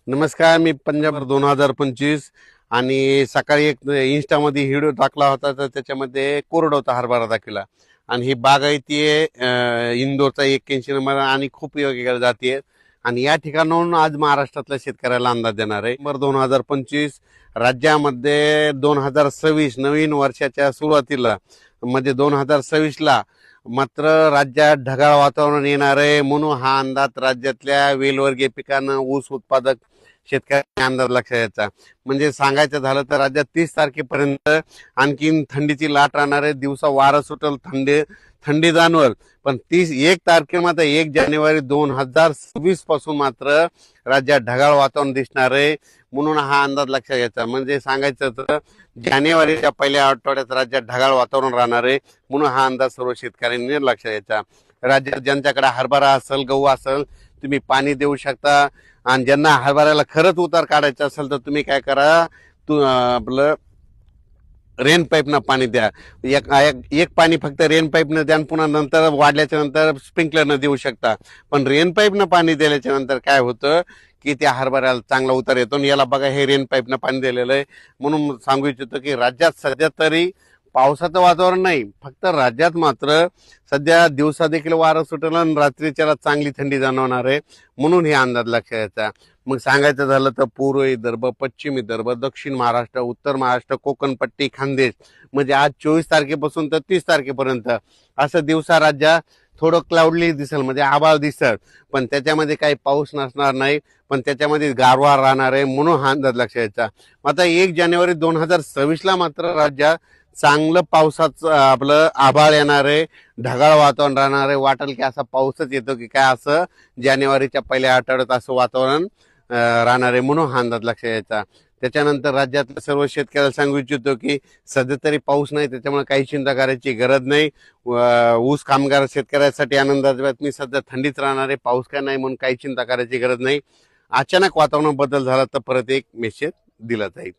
नमस्कार, मी पंजाब 2025 आणि सकाळी एक इंस्टामध्ये व्हिडिओ टाकला होता, तर त्याच्यामध्ये कोरड होता हरभरा दाखविला. आणि ही बागायती आहे इंदोरचा 81 नंबर आणि खूप योग्य जाती आहे. आणि या ठिकाणाहून आज महाराष्ट्रातल्या शेतकऱ्याला अंदाज देणार आहे. 2025 राज्यामध्ये 2026 नवीन वर्षाच्या सुरुवातीला म्हणजे 2026ला मात्र राज्यात ढगाळ वातावरण येणार आहे, म्हणून हा अंदाज राज्यातल्या वेलवर्गीय पिकांना ऊस उत्पादक शेतकऱ्यांनी अंदाज लक्षात यायचा. म्हणजे सांगायचं झालं तर राज्यात 30 तारखेपर्यंत आणखीन थंडीची लाट राहणार आहे. दिवसा वारं सुटल, थंडी जाणवल. पण 1 तारखे मात्र 1 जानेवारी 2026 पासून मात्र राज्यात ढगाळ वातावरण दिसणार आहे, म्हणून हा अंदाज लक्षात घ्यायचा. म्हणजे सांगायचं तर जानेवारीच्या पहिल्या आठवड्यात राज्यात ढगाळ वातावरण राहणार आहे, म्हणून हा अंदाज सर्व शेतकऱ्यांनी लक्षात घ्यायचा. राज्यात ज्यांच्याकडे हरभरा असेल, गहू असेल, तुम्ही पाणी देऊ शकता. आणि ज्यांना हरभऱ्याला खरंच उतार काढायचा असेल तर तुम्ही काय करा, आपलं रेन पाईपनं पाणी द्या. एक पाणी फक्त रेन पाईपनं द्या, पुन्हा नंतर वाढल्याच्या नंतर स्प्रिंकलरनं देऊ शकता. पण रेन पाईपनं पाणी दिल्याच्या नंतर काय होतं की त्या हरभऱ्याला चांगला उतार येतो. आणि याला बघा, हे रेन पाईपनं पाणी दिलेलं आहे. म्हणून सांगू इच्छितो की राज्यात सध्या तरी पावसाचं वातावरण नाही, फक्त राज्यात मात्र सध्या दिवसा देखील वारं सुटलं आणि रात्रीच्याला चांगली थंडी जाणवणार आहे, म्हणून हे अंदाज लक्षात यायचा. मग सांगायचं झालं तर पूर्व विदर्भ, पश्चिम विदर्भ, दक्षिण महाराष्ट्र, उत्तर महाराष्ट्र, कोकणपट्टी, खानदेश म्हणजे आज 24 तारखेपासून तर 30 तारखेपर्यंत असं दिवसा राज्यात थोडं क्लाउडली दिसेल, म्हणजे आभाळ दिसेल, पण त्याच्यामध्ये काही पाऊस नसणार नाही, पण त्याच्यामध्ये गारवा राहणार आहे, म्हणून हा अंदाज लक्षात यायचा. आता 1 जानेवारी 2026ला मात्र राज्यात चांगलं पावसाचं आपलं आभाळ येणार आहे, ढगाळ वातावरण राहणार आहे. वाटेल की असा पाऊसच येतो की काय, असं जानेवारीच्या पहिल्या आठवड्यात असं वातावरण राहणार आहे, म्हणून हा अंदाज लक्षात यायचा. त्याच्यानंतर राज्यातल्या सर्व शेतकऱ्याला सांगू इच्छितो की सध्या तरी पाऊस नाही, त्याच्यामुळे काही चिंता करायची गरज नाही. ऊस कामगार शेतकऱ्यासाठी आनंदाची बातमी, सध्या थंडीच राहणार आहे, पाऊस काय नाही, म्हणून काही चिंता करायची गरज नाही. अचानक वातावरण बदल झाला तर परत एक मेसेज दिला जाईल.